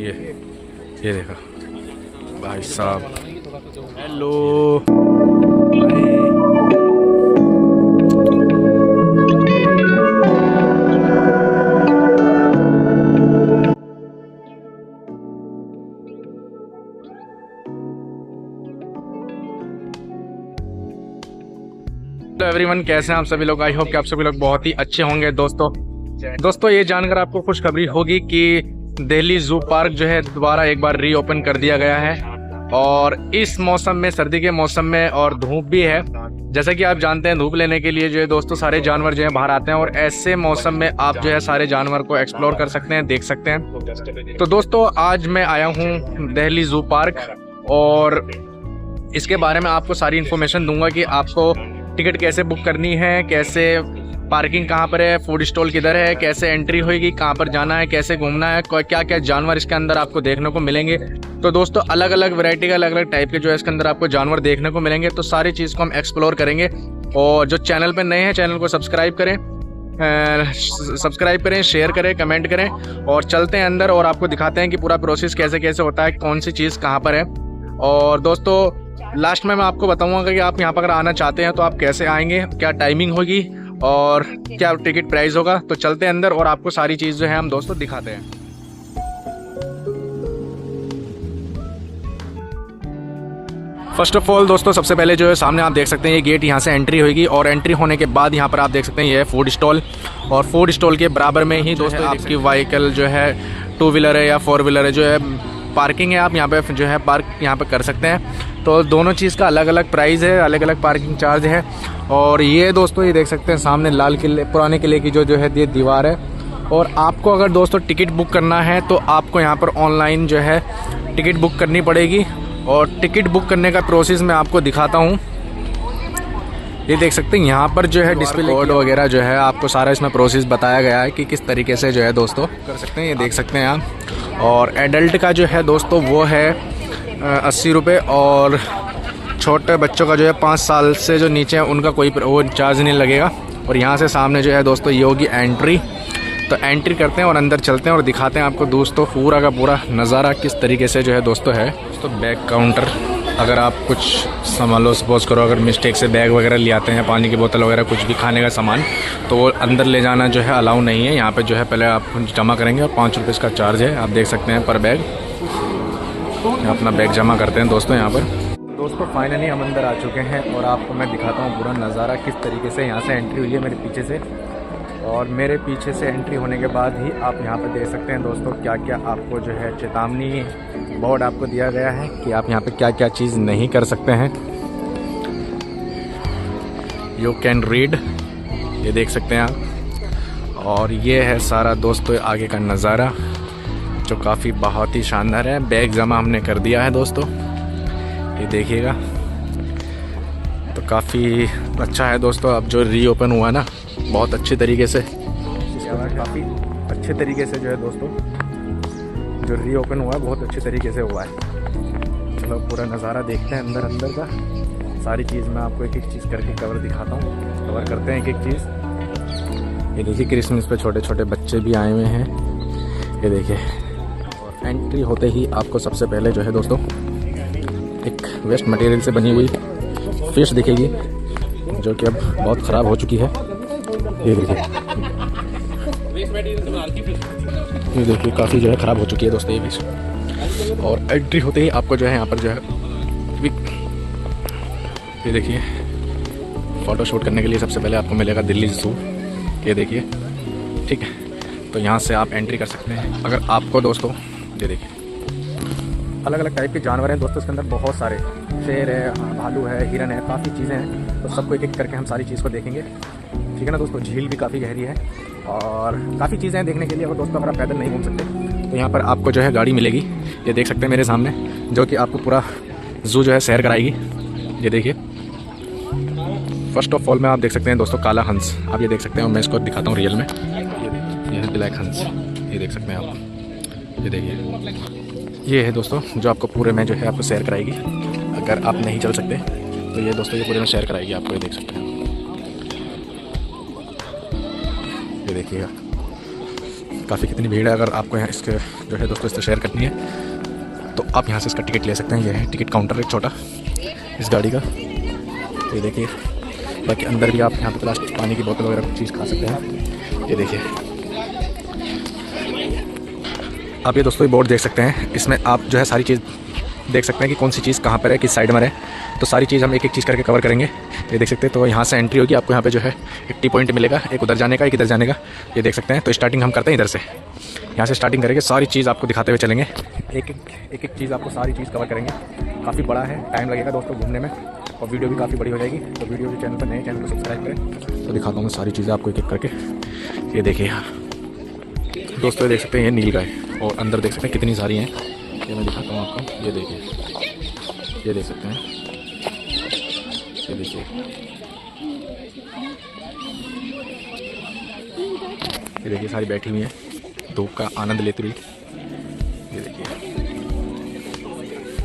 ये देखो भाई साहब। हेलो एवरीवन, कैसे हैं आप सभी लोग। आई होप कि आप सभी लोग बहुत ही अच्छे होंगे। दोस्तों ये जानकर आपको खुशखबरी होगी कि दिल्ली जू पार्क जो है दोबारा एक बार रीओपन कर दिया गया है। और इस मौसम में, सर्दी के मौसम में, और धूप भी है। जैसा कि आप जानते हैं, धूप लेने के लिए जो है दोस्तों सारे जानवर जो है बाहर आते हैं, और ऐसे मौसम में आप जो है सारे जानवर को एक्सप्लोर कर सकते हैं, देख सकते हैं। तो दोस्तों आज मैं आया हूँ दिल्ली जू पार्क, और इसके बारे में आपको सारी इन्फॉर्मेशन दूंगा कि आपको टिकट कैसे बुक करनी है, कैसे पार्किंग कहाँ पर है, फूड स्टॉल किधर है, कैसे एंट्री होगी, कहाँ पर जाना है, कैसे घूमना है, क्या क्या जानवर इसके अंदर आपको देखने को मिलेंगे। तो दोस्तों अलग अलग वैरायटी के, अलग अलग टाइप के जो है इसके अंदर आपको जानवर देखने को मिलेंगे। तो सारी चीज़ को हम एक्सप्लोर करेंगे। और जो चैनल पर नए हैं, चैनल को सब्सक्राइब करें, शेयर करें, कमेंट करें। और चलते हैं अंदर और आपको दिखाते हैं कि पूरा प्रोसेस कैसे कैसे होता है, कौन सी चीज़ कहाँ पर है। और दोस्तों लास्ट में मैं आपको बताऊंगा कि आप यहाँ पर अगर आना चाहते हैं तो आप कैसे आएंगे, क्या टाइमिंग होगी और क्या टिकट प्राइस होगा। तो चलते हैं अंदर और आपको सारी चीज़ जो है हम दोस्तों दिखाते हैं। फर्स्ट ऑफ ऑल दोस्तों सबसे पहले जो है सामने आप देख सकते हैं ये गेट, यहाँ से एंट्री होगी। और एंट्री होने के बाद यहाँ पर आप देख सकते हैं ये है फूड स्टॉल। और फूड स्टॉल के बराबर में ही दोस्तों आपकी व्हीकल जो है 2 व्हीलर है या 4 व्हीलर है, जो है पार्किंग है, आप यहाँ पे जो है पार्क यहाँ पे कर सकते हैं। तो दोनों चीज़ का अलग अलग प्राइस है, अलग अलग पार्किंग चार्ज है। और ये दोस्तों ये देख सकते हैं सामने लाल किले, पुराने किले की जो है ये दीवार है। और आपको अगर दोस्तों टिकट बुक करना है तो आपको यहाँ पर ऑनलाइन जो है टिकट बुक करनी पड़ेगी। और टिकट बुक करने का प्रोसेस मैं आपको दिखाता हूँ। ये देख सकते हैं यहाँ पर जो है डिस्प्ले कोड वगैरह जो है आपको सारा इसमें प्रोसेस बताया गया है कि किस तरीके से जो है दोस्तों कर सकते हैं। ये देख सकते हैं आप। और एडल्ट का जो है दोस्तों वो है 80 रुपये। और छोटे बच्चों का जो है 5 साल से जो नीचे है उनका कोई वो चार्ज नहीं लगेगा। और यहाँ से सामने जो है दोस्तों ये होगी एंट्री। तो एंट्री करते हैं और अंदर चलते हैं और दिखाते हैं आपको दोस्तों पूरा का पूरा नज़ारा किस तरीके से जो है दोस्तों है। दोस्तों बैग काउंटर, अगर आप कुछ सामान लो, सपोज करो अगर मिस्टेक से बैग वगैरह ले आते हैं, पानी की बोतल वगैरह कुछ भी खाने का सामान, तो वो अंदर ले जाना जो है अलाउ नहीं है। यहाँ पे जो है पहले आप जमा करेंगे और 5 रुपये इसका चार्ज है, आप देख सकते हैं पर बैग। अपना बैग जमा करते हैं दोस्तों यहाँ पर। दोस्तों फाइनली हम अंदर आ चुके हैं और आपको मैं दिखाता हूँ पूरा नज़ारा किस तरीके से यहाँ से एंट्री हुई है मेरे पीछे से। और मेरे पीछे से एंट्री होने के बाद ही आप यहाँ पर देख सकते हैं दोस्तों क्या क्या आपको जो है चेतावनी बोर्ड आपको दिया गया है कि आप यहाँ पे क्या क्या चीज़ नहीं कर सकते हैं। यू कैन रीड, ये देख सकते हैं आप। और ये है सारा दोस्तों आगे का नज़ारा जो काफ़ी बहुत ही शानदार है। बैग जमा हमने कर दिया है दोस्तों, ये देखिएगा। तो काफ़ी अच्छा है दोस्तों। अब जो रीओपन हुआ ना बहुत अच्छे तरीके से, काफ़ी अच्छे तरीके से जो है दोस्तों जो रीओपन हुआ है बहुत अच्छे तरीके से हुआ है। चलो पूरा नज़ारा देखते हैं अंदर का। सारी चीज़ मैं आपको एक एक चीज़ करके दिखाता हूँ, कवर करते हैं एक एक चीज़। ये देखिए क्रिसमस पे छोटे छोटे बच्चे भी आए हुए हैं, ये देखिए। और एंट्री होते ही आपको सबसे पहले जो है दोस्तों एक वेस्ट मटेरियल से बनी हुई फिश दिखेगी जो कि अब बहुत ख़राब हो चुकी है। ये देखिए काफ़ी जो है ख़राब हो चुकी है दोस्तों ये फिश। और एंट्री होते ही आपको जो है यहाँ पर जो है ये देखिए फ़ोटो शूट करने के लिए सबसे पहले आपको मिलेगा दिल्ली जू, ये देखिए, ठीक है। तो यहाँ से आप एंट्री कर सकते हैं। अगर आपको दोस्तों ये देखिए अलग अलग टाइप के जानवर हैं दोस्तों इसके अंदर, बहुत सारे शेर है, भालू है, हिरन है, काफ़ी चीज़ें हैं। तो सबको एक एक करके हम सारी चीज़ को देखेंगे, ठीक है ना दोस्तों। झील भी काफ़ी गहरी है और काफ़ी चीज़ें हैं देखने के लिए। और दोस्तों अगर आप पैदल नहीं घूम सकते तो यहाँ पर आपको जो है गाड़ी मिलेगी, ये देख सकते हैं मेरे सामने, जो कि आपको पूरा जू जो है सैर कराएगी। ये देखिए फर्स्ट ऑफ ऑल में आप देख सकते हैं दोस्तों काला हंस, आप ये देख सकते हैं। मैं इसको दिखाता हूँ रियल में, ये है ब्लैक हंस, ये देख सकते हैं आप। ये देखिए ये है दोस्तों जो आपको पूरे में जो है आपको सैर कराएगी। अगर आप नहीं चल सकते तो ये दोस्तों ये पूरे में सैर कराएगी आपको, ये देख सकते हैं। ये देखिएगा काफ़ी कितनी भीड़ है। अगर आपको यहाँ इसके जो है दोस्तों इससे शेयर करनी है तो आप यहाँ से इसका टिकट ले सकते हैं। ये है टिकट काउंटर एक छोटा इस गाड़ी का, ये देखिए। बाकी अंदर भी आप यहाँ पे प्लास्टिक पानी की बोतल वगैरह कुछ चीज़ खा सकते हैं। ये देखिए आप ये दोस्तों ये बोर्ड देख सकते हैं, इसमें आप जो है सारी चीज़ देख सकते हैं कि कौन सी चीज़ कहाँ पर है, किस साइड में है। तो सारी चीज़ हम एक एक चीज़ करके कवर करेंगे। ये देख सकते हैं। तो यहाँ से एंट्री होगी, आपको यहाँ पे जो है एक टी पॉइंट मिलेगा, एक उधर जाने का, एक इधर जाने का। ये देख सकते हैं। तो स्टार्टिंग हम करते हैं इधर से, यहाँ से स्टार्टिंग करेंगे। सारी चीज़ आपको दिखाते हुए चलेंगे, एक एक चीज़ आपको सारी चीज़ कवर करेंगे। काफ़ी बड़ा है, टाइम लगेगा दोस्तों घूमने में, और वीडियो भी काफ़ी बड़ी हो जाएगी। तो वीडियो के चैनल पर नए चैनल को सब्सक्राइब करें। तो दिखाता हूँ मैं सारी चीज़ें आपको एक एक करके। ये देखिए यहाँ दोस्तों, ये देख सकते हैं ये नील गाय, और अंदर देख सकते हैं कितनी सारी हैं। ये मैं दिखाता हूँ आपको। ये देखिए, ये देख सकते हैं, ये देखिए, ये देखिए सारी बैठी हुई हैं धूप का आनंद लेती हुई। ये देखिए,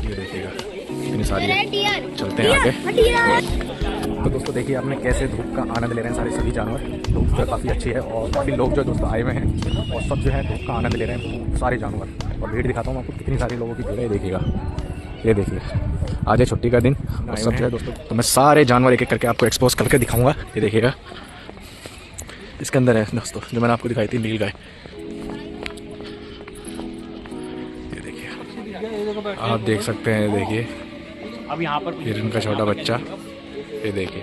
ये देखिएगा कितनी सारी है। चलते हैं आगे। तो दोस्तों देखिए आपने कैसे धूप का आनंद ले रहे हैं सारे सभी जानवर। धूप तो काफ़ी अच्छी है और काफ़ी लोग जो दोस्तों आए हुए हैं और सब जो है धूप का आनंद ले रहे हैं सारे जानवर। और भीड़ दिखाता हूँ आपको कितनी सारी लोगों की भीड़ है। देखिएगा, ये देखिए आज है छुट्टी का दिन और सब जो है दोस्तों, तो मैं सारे जानवर एक एक करके आपको एक्सपोज करके दिखाऊंगा। ये देखिएगा इसके अंदर है दोस्तों जो मैंने आपको दिखाई थी नील गाय। ये देखिए आप देख सकते हैं, देखिए अब यहाँ पर हिरन का छोटा बच्चा। ये देखिए,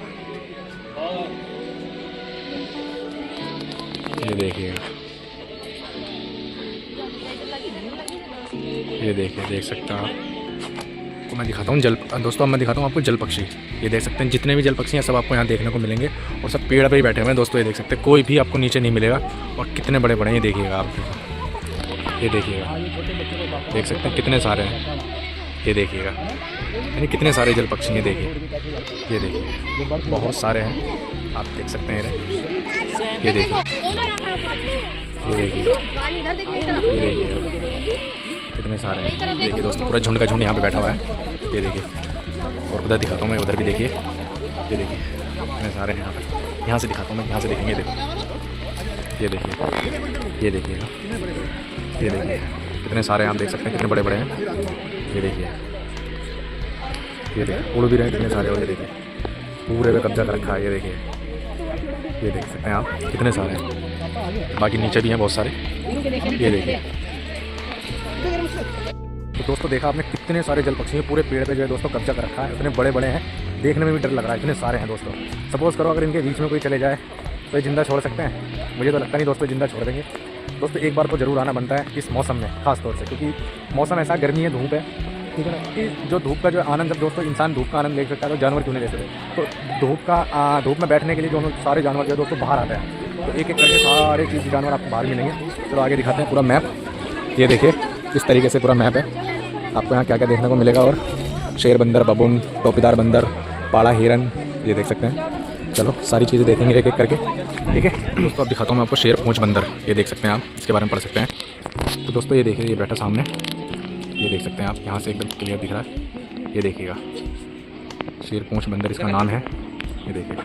ये देखिएगा, ये देखिए, देख सकते हैं आप। तो मैं दिखाता हूँ दोस्तों, अब मैं दिखाता हूँ आपको जल पक्षी। ये देख सकते हैं जितने भी जल पक्षी हैं सब आपको यहाँ देखने को मिलेंगे, और सब पेड़ पे ही बैठे हुए हैं दोस्तों। ये देख सकते हैं कोई भी आपको नीचे नहीं मिलेगा, और कितने बड़े बड़े हैं। ये देखिएगा आप, ये देखिएगा, देख सकते हैं कितने सारे हैं। ये देखिएगा यानी कितने सारे जल पक्षी हैं। देखिए, ये देखिए बहुत सारे हैं, आप देख सकते हैं। ये देखिए, ये देखिए, ये देखिए कितने सारे हैं। देखिए दोस्तों पूरा झुंड का झुंड यहाँ पे बैठा हुआ है। ये देखिए, और उधर दिखाता हूँ मैं, उधर भी देखिए। ये देखिए कितने सारे हैं यहाँ पे। यहाँ से दिखाता हूँ मैं, यहाँ से देखेंगे। देखो, ये देखिए, ये देखिएगा, ये देखिए कितने सारे आप देख सकते हैं, कितने बड़े बड़े हैं। ये देखिए, ये देखिए उड़ भी रहे हैं कितने सारे। और ये देखिए पूरे पे कब्जा कर रखा है। ये देखिए, ये देख सकते हैं आप कितने सारे हैं। बाकी नीचे भी हैं बहुत सारे। ये देखिए तो दोस्तों देखा आपने कितने सारे जल पक्षी हैं, पूरे पेड़ पे जो है दोस्तों कब्जा कर रखा है। इतने बड़े बड़े हैं, देखने में भी डर लग रहा है, इतने सारे हैं दोस्तों। सपोज़ करो अगर इनके बीच में कोई चले जाए तो ये जिंदा छोड़ सकते हैं? मुझे तो लगता नहीं दोस्तों जिंदा छोड़ देंगे। दोस्तों एक बार तो ज़रूर आना बनता है इस मौसम में, खास तौर से, क्योंकि मौसम ऐसा गर्मी है, धूप है, ठीक है ना, कि जो धूप का जो आनंद, जब दोस्तों इंसान धूप का आनंद ले सकता है तो जानवर क्यों नहीं ले सकते। तो धूप में बैठने के लिए जो सारे जानवर जो है दोस्तों बाहर आते हैं। तो एक एक करके सारे चीज़ जानवर आपको बाहर मिलेंगे। चलो आगे दिखाते हैं पूरा मैप। ये देखिए इस तरीके से पूरा मैप है, आपको यहाँ क्या क्या देखने को मिलेगा। और शेर बंदर, बबून, टोपीदार बंदर, पाड़ा हिरन, ये देख सकते हैं। चलो सारी चीज़ें देखेंगे एक एक करके, ठीक है दोस्तों। अब दिखाता हूँ मैं आपको शेर पूंछ बंदर। ये देख सकते हैं आप, इसके बारे में पढ़ सकते हैं। तो दोस्तों ये देखिए, ये बैठा सामने, ये देख सकते हैं आप, यहाँ से एकदम क्लियर दिख रहा है। ये देखिएगा शेर पूंछ बंदर इसका नाम है। ये देखिए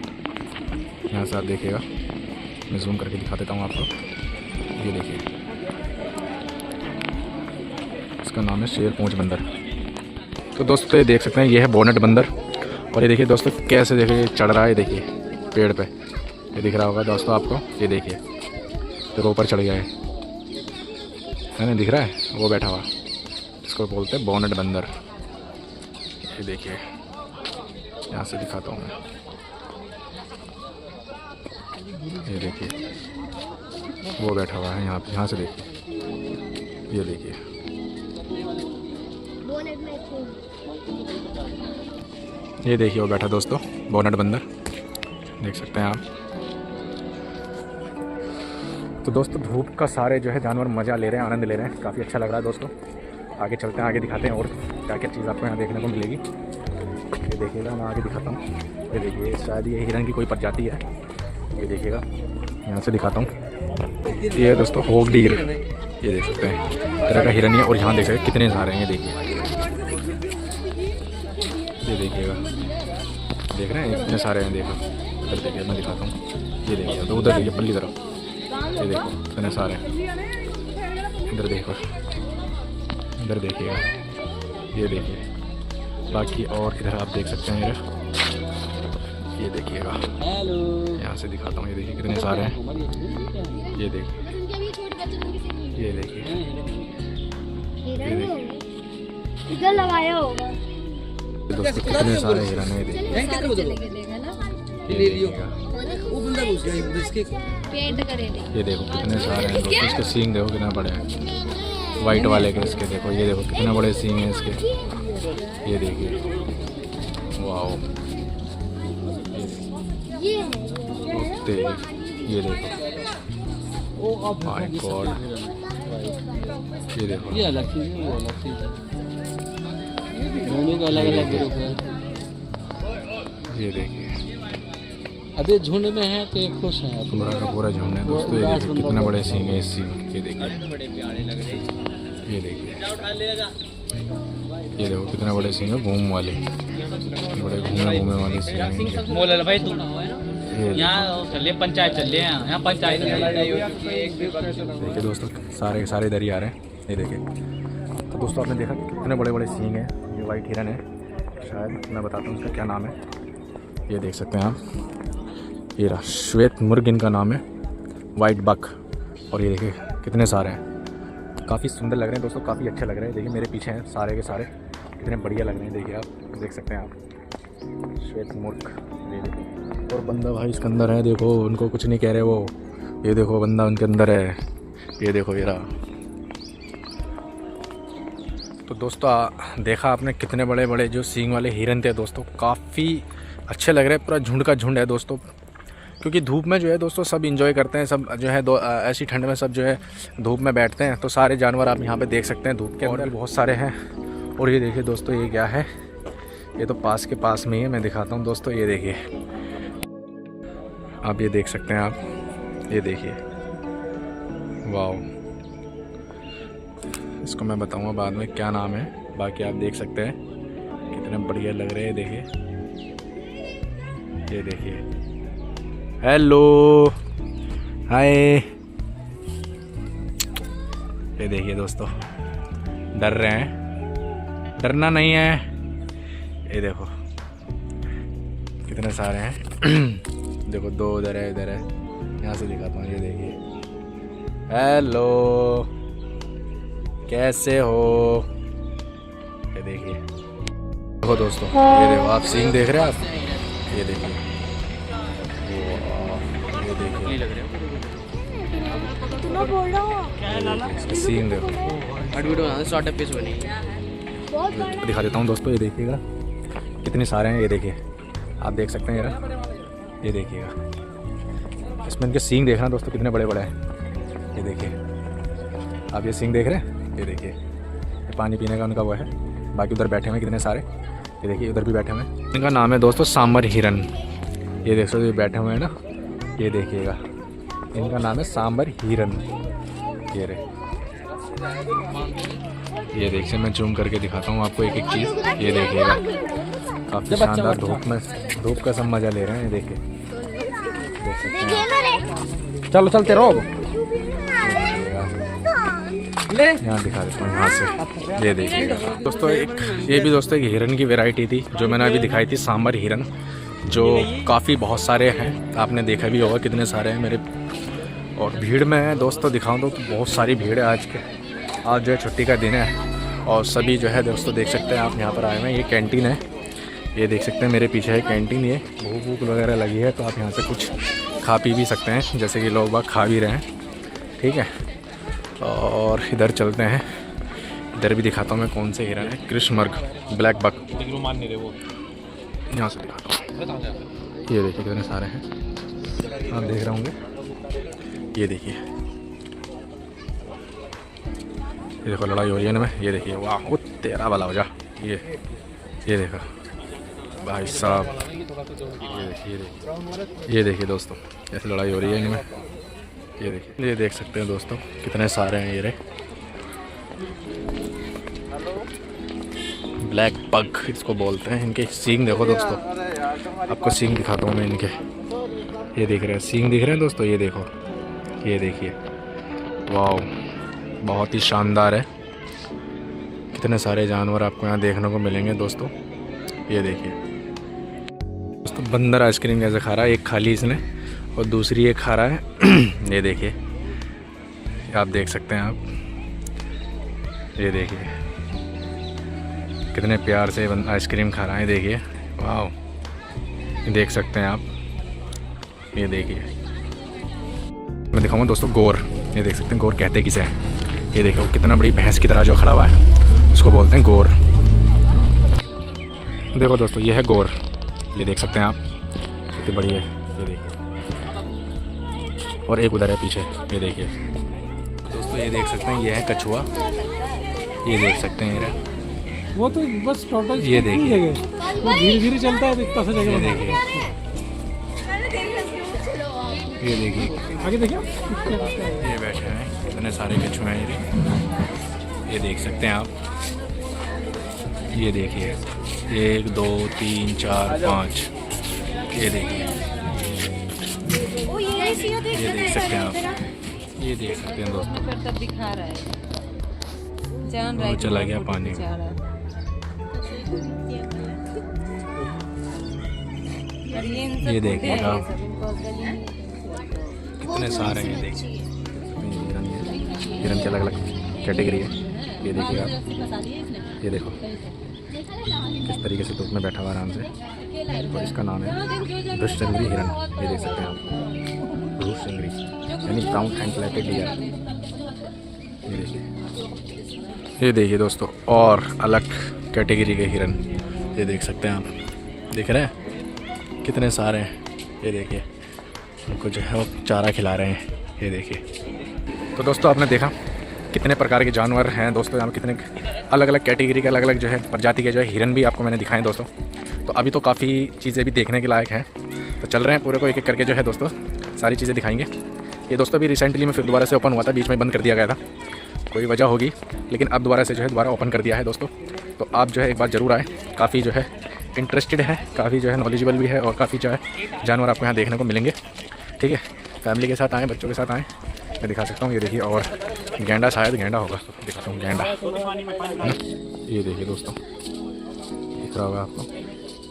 यहाँ से आप देखिएगा, मैं जूम करके दिखा देता हूँ आपको। ये देखिए इसका नाम है शेर पूंछ बंदर। तो दोस्तों ये देख सकते हैं, ये है बोनेट बंदर। और ये देखिए दोस्तों कैसे देखिए चढ़ रहा है, देखिए पेड़ पे, ये दिख रहा होगा दोस्तों आपको। ये देखिए तो ऊपर चढ़ गया है ना, दिख रहा है, वो बैठा हुआ, इसको बोलते हैं बोनेट बंदर। ये देखिए यहाँ से दिखाता हूँ मैं। ये देखिए वो बैठा हुआ है यहाँ पे, यहाँ से देखिए। ये देखिए ये देखिए वो बैठा दोस्तों बोनेट बंदर, देख सकते हैं आप। तो दोस्तों धूप का सारे जो है जानवर मज़ा ले रहे हैं, आनंद ले रहे हैं, काफ़ी अच्छा लग रहा है दोस्तों। आगे चलते हैं, आगे दिखाते हैं और क्या क्या चीज़ आपको यहाँ देखने को मिलेगी। ये देखिएगा, मैं आगे दिखाता हूँ। ये देखिए शायद ये हिरन की कोई प्रजाति है। ये देखिएगा यहाँ से दिखाता हूँ। ये दोस्तों होग डीर, ये देख सकते हैं तरह का हिरन है। और यहाँ देख सकते कितने सारे हैं, ये देखिए, ये देखिएगा, देख रहे हैं इतने सारे हैं। देखो उधर देखिए, मैं दिखाता हूँ। ये देखिए तो उधर देखिए पल्ली तरफ, ये देखो इतने सारे हैं। इधर देखो, इधर देखिएगा, ये देखिए। बाकी और इधर आप देख सकते हैं, ये देखिएगा, यहाँ से दिखाता हूँ। ये देखिए कितने सारे हैं, ये देखिए, ये देखिए, इधर लगाया होगा दोस्तों कितने सारे हिरन है। ये देखो कितने सारे हैं दोस्तों, इसके सींग देखो कितना बड़े हैं, वाइट वाले के इसके देखो, ये देखो कितने बड़े सींग हैं इसके, ये देखिए, वाओ, ये देखो, माय गॉड, ये देखो, ये अलग चीज़ है, वो अलग चीज़ है, दोनों का अलग अलग ग्रुप है। ये देखिए अभी झुंड में है तो एक खुश है, पूरा का पूरा झुंड है दोस्तों। ये देखिए कितने बड़े सींग है इस सींग, ये देखिए, ये देखिए, ये देखो कितने बड़े सींग है, घूम वाले, बड़े घूमने वाले सींग हैं। मोल भाई तुम यहाँ चलिए पंचायत चल रहे हैं, यहाँ पंचायत देखिए दोस्तों सारे सारे इधर ही आ रहे हैं, ये देखिए। तो दोस्तों आपने देखा कितने बड़े बड़े सींग हैं, ये वाइट हिरन है, शायद मैं बताता हूँ उसका क्या नाम है, ये देख सकते हैं आप, ये रहा श्वेत मुर्ग इनका नाम है, वाइट बक। और ये देखिए कितने सारे हैं, काफ़ी सुंदर लग रहे हैं दोस्तों, काफ़ी अच्छे लग रहे हैं। देखिए मेरे पीछे हैं सारे के सारे, कितने बढ़िया लग रहे हैं, देखिए आप देख सकते हैं आप, श्वेत मुर्ग। ये देखिए और बंदा भाई इसके अंदर है, देखो उनको कुछ नहीं कह रहे वो, ये देखो बंदा उनके अंदर है, ये देखो ये रहा। तो दोस्तों देखा आपने कितने बड़े बड़े जो सींग वाले हिरन थे दोस्तों, काफ़ी अच्छे लग रहे हैं, पूरा झुंड का झुंड है दोस्तों। क्योंकि धूप में जो है दोस्तों सब इंजॉय करते हैं, सब जो है ऐसी ठंड में सब जो है धूप में बैठते हैं, तो सारे जानवर आप यहाँ पे देख सकते हैं धूप के अंदर बहुत सारे हैं। और ये देखिए दोस्तों ये क्या है, ये तो पास के पास में ही है, मैं दिखाता हूँ दोस्तों, ये देखिए आप, ये देख सकते हैं आप, ये देखिए, वाओ। इसको मैं बताऊँगा बाद में क्या नाम है, बाकी आप देख सकते हैं कितने बढ़िया लग रहे हैं, देखिए, ये देखिए, हेलो हाय, ये देखिए दोस्तों डर रहे हैं, डरना नहीं है, ये देखो कितने सारे हैं देखो दो उधर है, इधर है, यहाँ से दिखाता हूँ, ये देखिए, हेलो कैसे हो, ये देखिए, देखो दोस्तों, ये देखो आप सींग देख रहे हैं आप, ये देखिए, ये देखिए, सींग देखो, दिखा देता हूँ दोस्तों, ये देखिएगा कितने सारे हैं, ये देखिए आप देख सकते हैं, ये देखिएगा, इसमें इनके सींग देखना दोस्तों कितने बड़े बड़े हैं, ये देखिए आप, ये सींग देख रहे हैं, ये देखिए, ये पानी पीने का उनका वो है। बाकी उधर बैठे हुए कितने सारे, ये देखिए उधर भी बैठे हुए हैं, इनका नाम है दोस्तों सांबर हिरन, ये देख सकते, ये बैठे हुए हैं ना, ये देखिएगा इनका नाम है सांबर हिरन, ये रहे, ये देखिए मैं जूम करके दिखाता हूँ आपको एक एक चीज़, ये देखिएगा काफ़ी शानदार, धूप का सब मज़ा ले रहे हैं, ये देखिए, देख सकते हैं, चलो चलते रहो, यहाँ दिखा देता हूँ यहाँ से, ये देखिएगा दोस्तों, एक ये भी दोस्तों एक हिरन की वैरायटी थी जो मैंने अभी दिखाई थी, सांबर हिरन, जो काफ़ी बहुत सारे हैं, आपने देखा भी होगा कितने सारे हैं मेरे। और भीड़ में दोस्तों दिखाऊं तो बहुत सारी भीड़ है आज जो है छुट्टी का दिन है, और सभी जो है दोस्तों देख सकते हैं आप यहाँ पर आए हुए हैं, ये कैंटीन है, ये देख सकते हैं मेरे पीछे है कैंटीन, ये भूख वगैरह लगी है तो आप यहाँ से कुछ खा पी भी सकते हैं, जैसे कि लोग बाग खा भी रहे हैं, ठीक है। और इधर चलते हैं, इधर भी दिखाता हूँ मैं कौन से हिरन है, कृष्णमृग ब्लैक बक, यहाँ से दिखाता हूँ, ये देखिए कितने सारे हैं, आप देख रहे होंगे, ये देखिए, ये देखो लड़ाई हो रही है इनमें, ये देखिए, वाह वो तेरा भला हो जा, ये देखो भाई साहब, ये देखिए दोस्तों ऐसे लड़ाई हो रही है इनमें, ये देखिए, ये देख सकते हैं दोस्तों कितने सारे हैं, ये रहे ब्लैक पग इसको बोलते हैं, इनके सींग देखो दोस्तों, आपको सींग दिखाता हूँ मैं इनके, ये देख रहे हैं सींग दिख रहे हैं दोस्तों, ये देखो, ये देखिए, वाओ बहुत ही शानदार है। कितने सारे जानवर आपको यहाँ देखने को मिलेंगे दोस्तों। ये देखिए दोस्तों, बंदर आइसक्रीम कैसे खा रहा है, एक खाली इसने और दूसरी एक खा रहा है। ये देखिए, आप देख सकते हैं आप, ये देखिए कितने प्यार से आइसक्रीम खा रहा है। देखिए वाह, देख सकते हैं आप। ये देखिए, मैं दिखाऊंगा दोस्तों गोर। ये देख सकते हैं गोर कहते किसे हैं। ये देखो कितना बड़ी भैंस की तरह जो खड़ा हुआ है उसको बोलते हैं गोर। देखो दोस्तों, ये है गोर। ये देख सकते हैं आप कितनी बड़ी है। ये देखिए, और एक उधर है पीछे। ये देखिए दोस्तों, ये देख सकते हैं ये है कछुआ। ये देख सकते हैं ये वो तो बस टोटल ये देखिए, वो धीरे धीरे चलता है, दिखता सा जगह। ये देखिए, ये देखिए आगे देखिए, ये बैठे हैं कितने सारे कछुए हैं। ये देख सकते हैं आप। ये देखिए 1 2 3 4 5। ये देखिए, ये देख सकते हैं आप। ये देख सकते हैं दोस्तों, दिखा रहा है जान वो चला गया पानी में। ये देखिए आप, कितने सारे हैं। देखिए हिरन की अलग अलग कैटेगरी है। ये देखिए आप, ये देखो किस तरीके से धूप में बैठा हुआ आराम से। और इसका नाम है भृशजंगली हिरन। ये देख सकते हैं आप, भृशजंगली यानी ब्राउन हैंड-प्लेटेड डियर। ये देखिए दोस्तों, और अलग कैटेगरी के हिरन। ये देख सकते हैं आप, देख रहे हैं कितने सारे हैं। ये देखिए उनको जो है वो चारा खिला रहे हैं। ये देखिए, तो दोस्तों आपने देखा कितने प्रकार के जानवर हैं दोस्तों यहाँ, कितने अलग अलग कैटेगरी के अलग अलग जो है प्रजाति के जो है हिरन भी आपको मैंने दिखाए दोस्तों। तो अभी तो काफ़ी चीज़ें भी देखने के लायक हैं, तो चल रहे हैं पूरे को एक एक करके जो है दोस्तों सारी चीज़ें दिखाएंगे। ये दोस्तों अभी रिसेंटली में फिर दोबारा से ओपन हुआ था, बीच में बंद कर दिया गया था, कोई वजह होगी, लेकिन अब दोबारा से जो है दोबारा ओपन कर दिया है दोस्तों। तो आप जो है एक बार ज़रूर आए, काफ़ी जो है इंटरेस्टेड है, काफ़ी जो है नॉलेजेबल भी है, और काफ़ी जो है जानवर आपको यहाँ देखने को मिलेंगे। ठीक है, फैमिली के साथ आएँ, बच्चों के साथ आएँ, मैं दिखा सकता हूँ। ये देखिए, और गेंडा, शायद गेंडा होगा, दिखाता हूँ गेंडा। ये देखिए दोस्तों, दिख रहा होगा आपको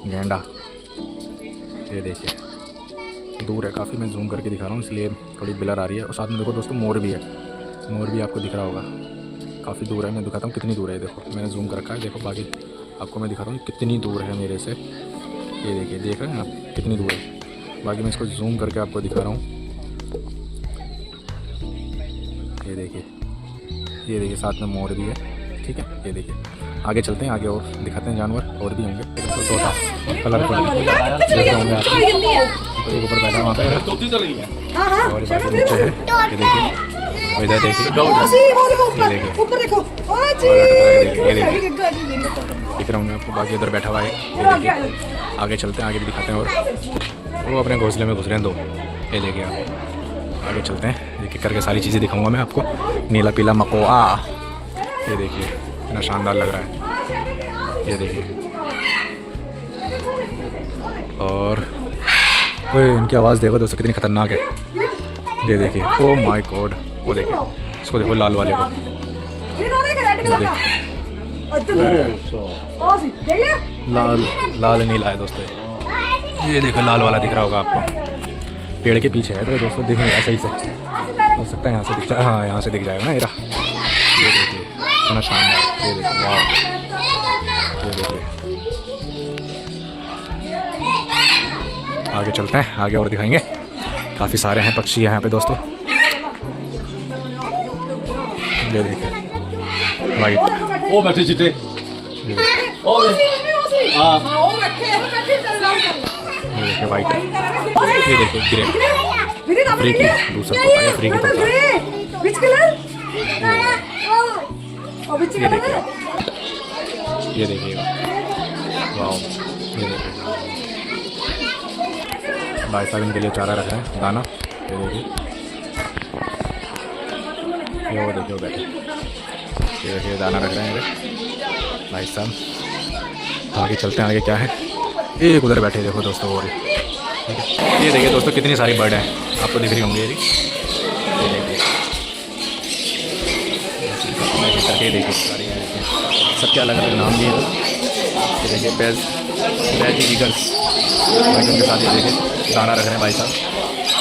गेंडा। ये देखिए दूर है काफ़ी, मैं जूम करके दिखा रहा हूँ इसलिए थोड़ी ब्लर आ रही है। और साथ में देखो दोस्तों मोर भी है, मोर भी आपको दिख रहा होगा, काफ़ी दूर है। मैं दिखाता हूँ कितनी दूर है, देखो मैंने जूम कर रखा है, देखो बाकी आपको मैं दिखाता हूँ कितनी दूर है मेरे से। ये देखिए, देख रहे हैं आप कितनी दूर है। बाकी मैं इसको जूम करके आपको दिखा रहा हूँ। ये देखिए, ये देखिए साथ में मोर भी है। ठीक है, ये देखिए आगे चलते हैं, आगे और दिखाते हैं जानवर और भी होंगे। तो तोता कलरफुल होंगे आपको, एक ऊपर बैठा वहाँ पे और बाकी नीचे है। ये देखिए, इधर देखिए, ये देखिए दिख रहा हूँ आपको, बाकी इधर बैठा हुआ है। ये देखिए, आगे चलते हैं, आगे भी दिखाते हैं। और वो अपने घोंसले में घुस रहे हैं दो। ये देखिए आप, आगे चलते हैं, एक एक करके सारी चीज़ें दिखाऊंगा मैं आपको। नीला पीला मकोआ, ये देखिए कितना शानदार लग रहा है। ये देखिए, और इनकी आवाज़ देखो दोस्तों कितनी खतरनाक है। ये देखिए, ओ माय गॉड, वो देखिए इसको, देखो लाल वाले को, लाल नीला है दोस्तों। ये देखो लाल वाला दिख रहा होगा आपको, पेड़ के पीछे है। तो दोस्तों देख नहीं सही से हो सकता है, यहाँ से दिख जाए, हाँ यहाँ से दिख जाएगा ना एरा। ये देखिए कितना शानदार, ये देखिए वाह, ये देखिए। आगे चलते हैं, आगे और दिखाएंगे, काफ़ी सारे हैं पक्षी यहाँ पे दोस्तों। ये देखिए वाइट, ओ बैठे चिट्टे, ये देखिए वाइट, ये देखिए ग्रे, फ्रीकी दूसरा तोता है, फ्रीकी तोता। ये देखिए वाह, ये देखिए भाई साहब इनके लिए चारा रखा है, दाना। ये देखिए, ये वो देखिए वो बैठे, ये देखिए दाना रख रहे हैं भाई साहब। आगे चलते हैं, आगे क्या है, एक उधर बैठे देखो दोस्तों। और ये देखिए दोस्तों कितनी सारी बर्ड हैं, आपको दिख रही होंगी। ये देखिए ये देखिए सारी हैं, सबके अलग अलग नाम भी हैं। ये देखिए बेज ईगल्स उनके साथ, ये देखिए दाना रख रहे हैं भाई साहब।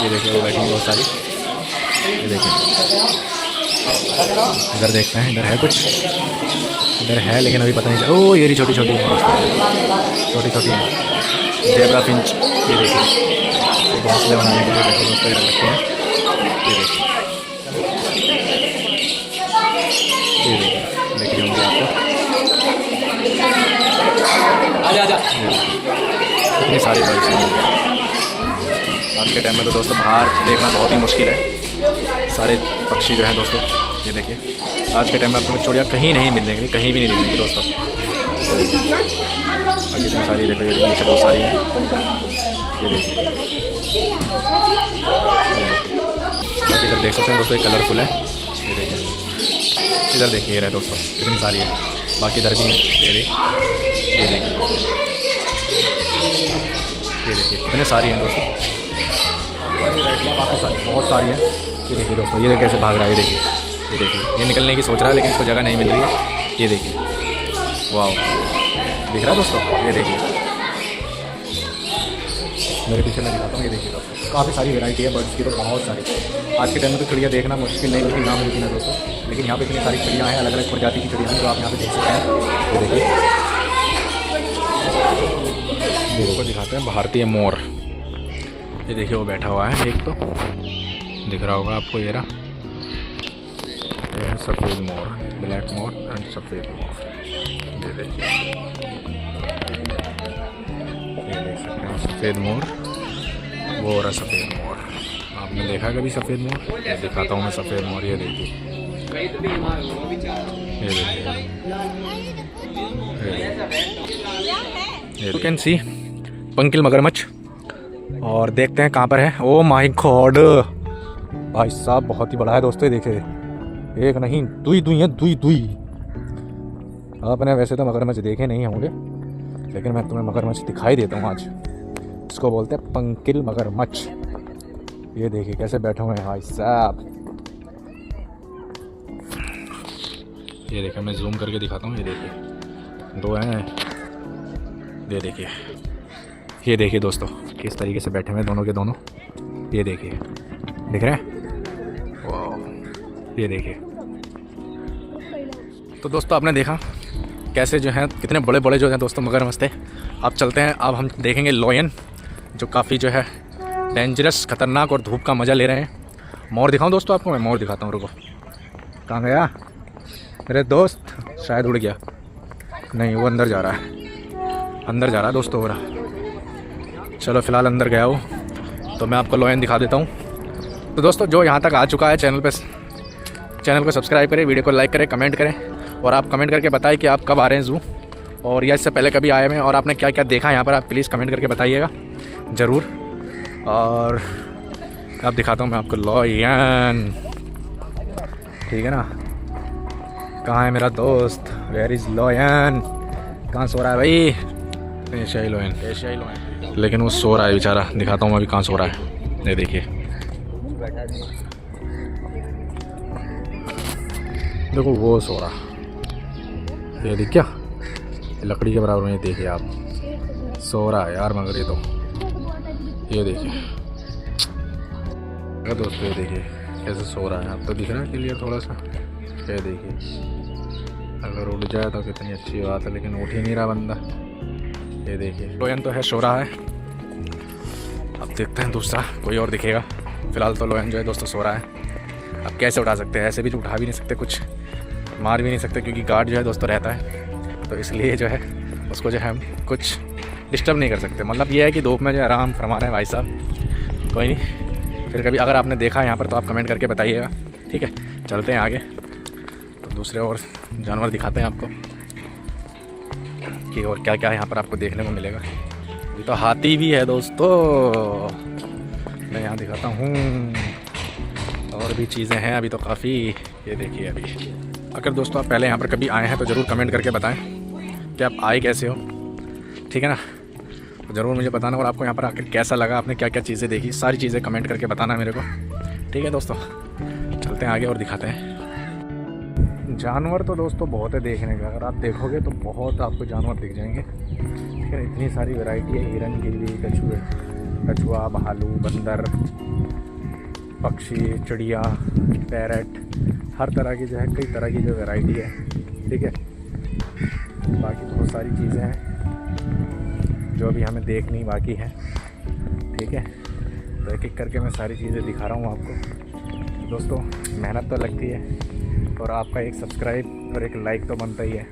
ये देखिए वो बैठी हैं बहुत सारी। ये देखिए इधर देखते हैं, इधर है कुछ, इधर है लेकिन अभी पता नहीं चला। ओ ये छोटी छोटी है, छोटी छोटी है जेब्रा फिंच। ये देखिए ये घोंसले बनाने के लिए देखिए दोस्तों रख रखे हैं। ये देखिए देखिए होंगे आपको इतनी सारी बर्ड्स हैं। आज के टाइम में तो दोस्तों बाहर देखना बहुत ही मुश्किल है, सारे पक्षी जो हैं दोस्तों। ये देखिए आज के टाइम में आपको चिड़िया कहीं नहीं मिलेंगी, कहीं भी नहीं मिलेंगी दोस्तों। बाकी इतनी सारी देखो, ये नीचे बहुत सारी हैं। ये देखिए बाकी इधर देख सकते हैं दोस्तों, ये कलरफुल है। ये देखिए इधर देखिए ये रहे दोस्तों, कितनी सारी है। बाकी इधर भी है, ये देखिए कितने सारी हैं दोस्तों, काफ़ी सारी, बहुत सारी हैं। ये देखिए दोस्तों, ये कैसे भाग रहा है। ये देखिए ये निकलने की सोच रहा है लेकिन इसको जगह नहीं मिल रही है। ये देखिए वाह, दिख रहा है दोस्तों। ये देखिए मेरे पीछे मैं दिखाता हूँ। ये देखिए दोस्तों, काफ़ी सारी वैरायटी है बर्ड्स की, तो बहुत सारी। आज के टाइम में तो चिड़िया देखना मुश्किल नहीं, बल्कि नाम मुमकिन है दोस्तों। लेकिन यहाँ पे इतनी सारी चिड़िया हैं, अलग अलग प्रजाति की चिड़िया हैं, जो आप यहाँ पे देख सकते हैं। ये देखिए को दिखाते हैं भारतीय मोर। ये देखिए वो बैठा हुआ है, एक तो दिख रहा होगा आपको। ये रहा, ये है सफ़ेद मोर, ब्लैक मोर एंड सफ़ेद मोर। ये देखिए, ये देख सकते हैं सफ़ेद मोर, वो रहा सफ़ेद मोर। आपने देखा कभी सफ़ेद मोर? ये दिखाता हूँ मैं सफ़ेद मोर। ये देखिए, ये देखिए, यू कैन सी पंकिल मगरमच्छ। और देखते हैं कहाँ पर है। ओ माय गॉड भाई साहब, बहुत ही बड़ा है दोस्तों। ये देखिए, एक नहीं दुई दुई है, दुई दुई। आपने वैसे तो मगरमच्छ देखे नहीं होंगे, लेकिन मैं तुम्हें मगरमच्छ दिखाई देता हूँ आज। इसको बोलते हैं पंकिल मगरमच्छ। ये देखिए कैसे बैठे हुए हैं भाई साहब। ये देखिए मैं जूम करके दिखाता हूँ। ये देखिए दो हैं। ये देखिए दोस्तों किस तरीके से बैठे हुए हैं दोनों के दोनों। ये देखिए, दिख रहे हैं? वाह, ये देखिए। तो दोस्तों आपने देखा कैसे जो है, कितने बड़े बड़े जो हैं दोस्तों मगरमच्छ थे। अब चलते हैं, अब हम देखेंगे लॉयन, जो काफ़ी जो है डेंजरस, खतरनाक और धूप का मज़ा ले रहे हैं। मोर दिखाऊं दोस्तों आपको? मैं मोर दिखाता हूँ, रुको। कहाँ गया मेरे दोस्त? शायद उड़ गया। नहीं, वो अंदर जा रहा है, अंदर जा रहा है दोस्तों हो रहा। चलो फ़िलहाल अंदर गया वो, तो मैं आपको लॉयन दिखा देता हूँ। तो दोस्तों जो यहाँ तक आ चुका है चैनल को सब्सक्राइब करें, वीडियो को लाइक करें, कमेंट करें, और आप कमेंट करके बताएं कि आप कब आ रहे हैं ज़ू, और या इससे पहले कभी आए हैं, और आपने क्या क्या देखा यहाँ पर, आप प्लीज़ कमेंट करके बताइएगा ज़रूर। और अब दिखाता हूँ मैं आपको लॉयन, ठीक है ना। कहाँ है मेरा दोस्त? Where is lion? कहाँ सो रहा है भाई? एशियाई लॉयन, लेकिन वो सो रहा है बेचारा। दिखाता हूँ मैं अभी कहाँ सो रहा है। ये देखिए, देखो वो सो रहा, ये दिख क्या लकड़ी के बराबर में। ये देखिए आप, सो रहा है यार मगर। ये तो ये देखिए दोस्तों, ये देखिए कैसे सो रहा है। आप तो दिख रहा है क्लियर थोड़ा सा। ये देखिए, अगर उठ जाए तो कितनी अच्छी बात है, लेकिन उठ ही नहीं रहा बंदा। ये देखिए लॉयन तो है, सो रहा है। अब देखते हैं दूसरा कोई और दिखेगा। फ़िलहाल तो लॉयन जो है दोस्तों सो रहा है। अब कैसे उठा सकते हैं? ऐसे भी उठा भी नहीं सकते, कुछ मार भी नहीं सकते, क्योंकि गार्ड जो है दोस्तों रहता है, तो इसलिए जो है उसको जो है हम कुछ डिस्टर्ब नहीं कर सकते। मतलब ये है कि धूप में जो आराम फरमा रहे हैं भाई साहब। कोई नहीं, फिर कभी अगर आपने देखा यहाँ पर तो आप कमेंट करके बताइएगा, ठीक है। चलते हैं आगे, तो दूसरे और जानवर दिखाते हैं आपको कि और क्या क्या यहाँ पर आपको देखने को मिलेगा। ये तो हाथी भी है दोस्तों, मैं यहाँ दिखाता हूँ। और भी चीज़ें हैं अभी तो काफ़ी। ये देखिए, अभी अगर दोस्तों आप पहले यहाँ पर कभी आए हैं तो ज़रूर कमेंट करके बताएं कि आप आए कैसे हो, ठीक है ना। तो ज़रूर मुझे बताना, और आपको यहाँ पर आकर कैसा लगा, आपने क्या क्या चीज़ें देखी, सारी चीज़ें कमेंट करके बताना मेरे को, ठीक है दोस्तों। चलते हैं आगे और दिखाते हैं। जानवर तो दोस्तों बहुत है देखने का, अगर आप देखोगे तो बहुत आपको जानवर दिख जाएंगे। लेकिन इतनी सारी वैरायटी है, हिरन, गिरवी, कछुआ, भालू, बंदर, पक्षी, चिड़िया, पैरट, हर तरह की जो है कई तरह की जो वैरायटी है। ठीक है, बाकी बहुत सारी चीज़ें हैं जो अभी हमें देखनी बाकी है। ठीक है, तो एक एक करके मैं सारी चीज़ें दिखा रहा हूँ आपको। दोस्तों मेहनत तो लगती है और आपका एक सब्सक्राइब और एक लाइक तो बनता ही है।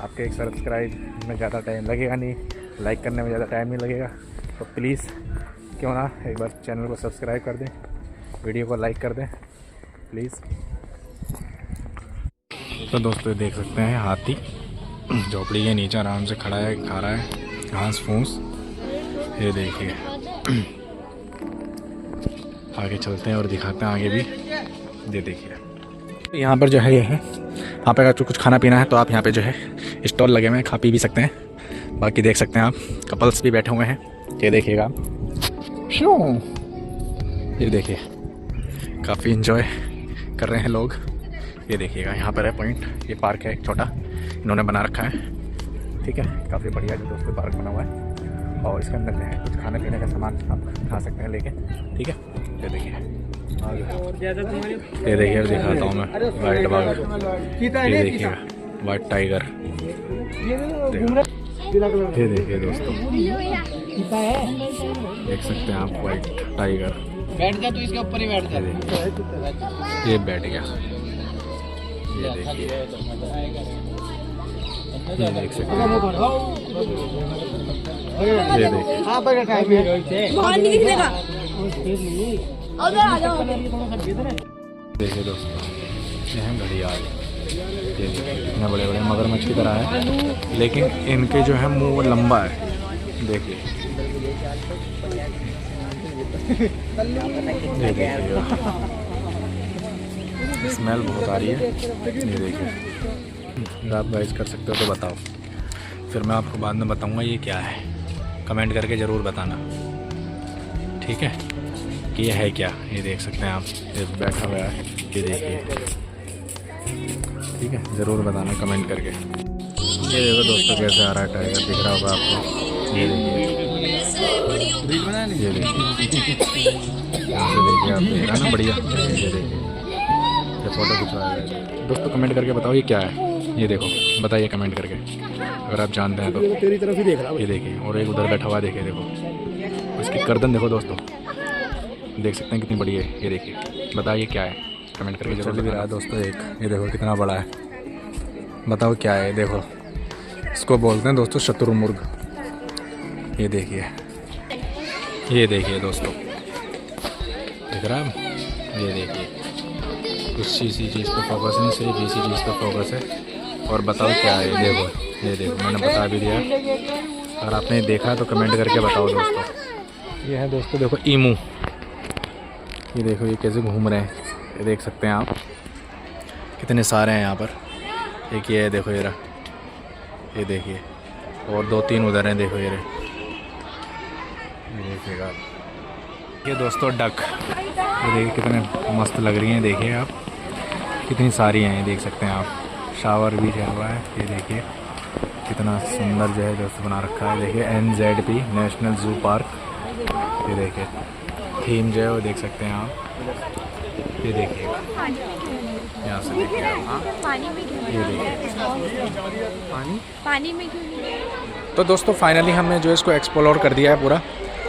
आपके एक सब्सक्राइब में ज़्यादा टाइम लगेगा नहीं, लाइक करने में ज़्यादा टाइम नहीं लगेगा, तो प्लीज़ क्यों ना एक बार चैनल को सब्सक्राइब कर दें, वीडियो को लाइक कर दें प्लीज़। तो दोस्तों देख सकते हैं हाथी झोपड़ी के नीचे आराम से खड़ा है, खा रहा है घास फूस। ये देखिए, आगे चलते हैं और दिखाते हैं आगे भी। ये देखिए यहाँ पर जो है ये है, यहाँ पे अगर कुछ खाना पीना है तो आप यहाँ पे जो है स्टॉल लगे हुए हैं, खा पी भी सकते हैं। बाकी देख सकते हैं आप कपल्स भी बैठे हुए हैं। ये देखिएगा, ये देखिए काफ़ी इन्जॉय कर रहे हैं लोग। ये देखिएगा यहाँ पर है पॉइंट, ये पार्क है एक छोटा इन्होंने बना रखा है। ठीक है, काफ़ी बढ़िया जो दोस्तों पार्क बना हुआ है और इसके अंदर जो है कुछ खाने पीने का सामान आप खा सकते हैं लेके। ठीक है, ये देखिए ये देखिए दिखाता हूँ मैं वाइट बाघ, ये देखिएगा वाइट टाइगर। ये देखिए दोस्तों देख सकते हैं आप वाइट टाइगर। बैठ जा, तू इसके ऊपर ही बैठ जा। ये बैठ गया, ये देखिए, ये देख सकते हैं, ये देखिए, बाहर नहीं दिखेगा। उधर आ जाओ। देखिए दोस्तों ये है घड़ियाल। ये देखिए इतने बड़े बड़े मगरमच्छ की तरह है, लेकिन इनके जो है मुंह लंबा है। देखिए ये देखिए स्मेल बहुत आ रही है। ये देखिए, अगर आप गाइस कर सकते हो तो बताओ, फिर मैं आपको बाद में बताऊंगा ये क्या है। कमेंट करके ज़रूर बताना, ठीक है, कि ये है क्या। ये देख सकते हैं आप, ये बैठा हुआ है, ये देखिए। ठीक है, ज़रूर बताना कमेंट करके। ये देखो दोस्तों कैसे आ रहा है टाइगर, दिख रहा होगा आपको। ये देखिए, ये देखिए, ऐसे देखिए आप, देख रहा है ना, बढ़िया। ये देखिए, ये फ़ोटो खिंचवाया दोस्तों। कमेंट करके बताओ ये क्या है। ये देखो, बताइए कमेंट करके अगर आप जानते हैं तो। तेरी तरफ ही देख रहा है, ये देखिए, और एक उधर बैठा हुआ देखिए, देखो उसकी गर्दन देखो दोस्तों, देख सकते हैं कितनी बड़ी है। ये देखिए, बताइए क्या है, कमेंट करके जरूर भी रहा है दोस्तों। एक ये देखो कितना बड़ा है, बताओ क्या है। देखो इसको बोलते हैं दोस्तों शुतुरमुर्ग। ये देखिए, ये देखिए दोस्तों, दिख रहा है। ये देखिए, कुछ इसी चीज़ पर फोकस नहीं, सिर्फ इसी चीज़ पर फोकस है। और बताओ क्या है। देखो, ये देखो मैंने बता भी दिया। अगर आपने देखा तो कमेंट करके बताओ दोस्तों। ये है दोस्तों, देखो ईमू। ये देखो ये कैसे घूम रहे हैं, ये देख सकते हैं आप, कितने सारे हैं यहाँ पर। एक ये है, देखो ये रहा, ये देखिए, और दो तीन उधर हैं, देखो ये रहे, ये देखिएगा आप। ये दोस्तों डक, ये देखिए कितने मस्त लग रही हैं। देखिए आप, कितनी सारी हैं, ये देख सकते हैं आप। शावर भी जो हुआ है, ये देखिए कितना सुंदर जो है दोस्तों बना रखा है। देखिए NZP नेशनल जू पार्क। ये देखिए थीम जो है वो देख सकते हैं आप। ये देखिए यहाँ से देखिए आप, ये देखिए पानी में क्यों। तो दोस्तों फाइनली हमने जो इसको एक्सप्लोर कर दिया है पूरा।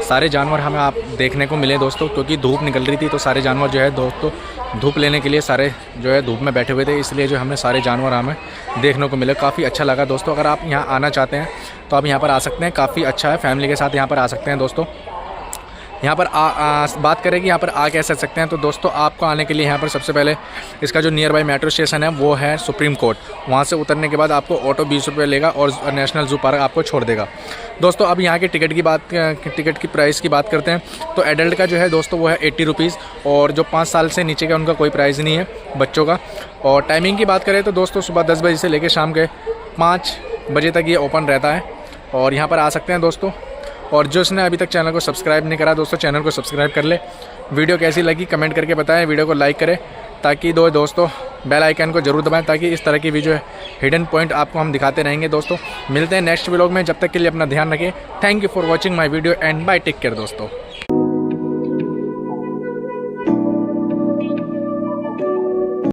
सारे जानवर हमें आप देखने को मिले दोस्तों, क्योंकि धूप निकल रही थी तो सारे जानवर जो है दोस्तों धूप लेने के लिए सारे जो है धूप में बैठे हुए थे, इसलिए जो हमने सारे जानवर हमें देखने को मिले। काफ़ी अच्छा लगा दोस्तों। अगर आप यहाँ आना चाहते हैं तो आप यहाँ पर आ सकते हैं, काफ़ी अच्छा है, फैमिली के साथ यहाँ पर आ सकते हैं दोस्तों। यहाँ पर बात करें कि यहाँ पर आ कैसे सकते हैं, तो दोस्तों आपको आने के लिए यहाँ पर सबसे पहले इसका जो नियर बाई मेट्रो स्टेशन है वो है सुप्रीम कोर्ट। वहाँ से उतरने के बाद आपको ऑटो 20 रुपये लेगा और नेशनल जू पार्क आपको छोड़ देगा दोस्तों। अब यहाँ के टिकट की प्राइस की बात करते हैं, तो एडल्ट का जो है दोस्तों वो है 80 रुपीज़, और जो 5 साल से नीचे का उनका कोई प्राइस नहीं है बच्चों का। और टाइमिंग की बात करें तो दोस्तों सुबह 10 बजे से लेकर शाम के 5 बजे तक ये ओपन रहता है, और यहाँ पर आ सकते हैं दोस्तों। और जो इसने अभी तक चैनल को सब्सक्राइब नहीं करा दोस्तों, चैनल को सब्सक्राइब कर ले। वीडियो कैसी लगी कमेंट करके बताएं, वीडियो को लाइक करें ताकि दो दोस्तों बेल आइकन को जरूर दबाएं ताकि इस तरह की भी जो है हिडन पॉइंट आपको हम दिखाते रहेंगे दोस्तों। मिलते हैं नेक्स्ट व्लॉग में, जब तक के लिए अपना ध्यान रखें। Thank you for watching my video and bye, take care दोस्तों।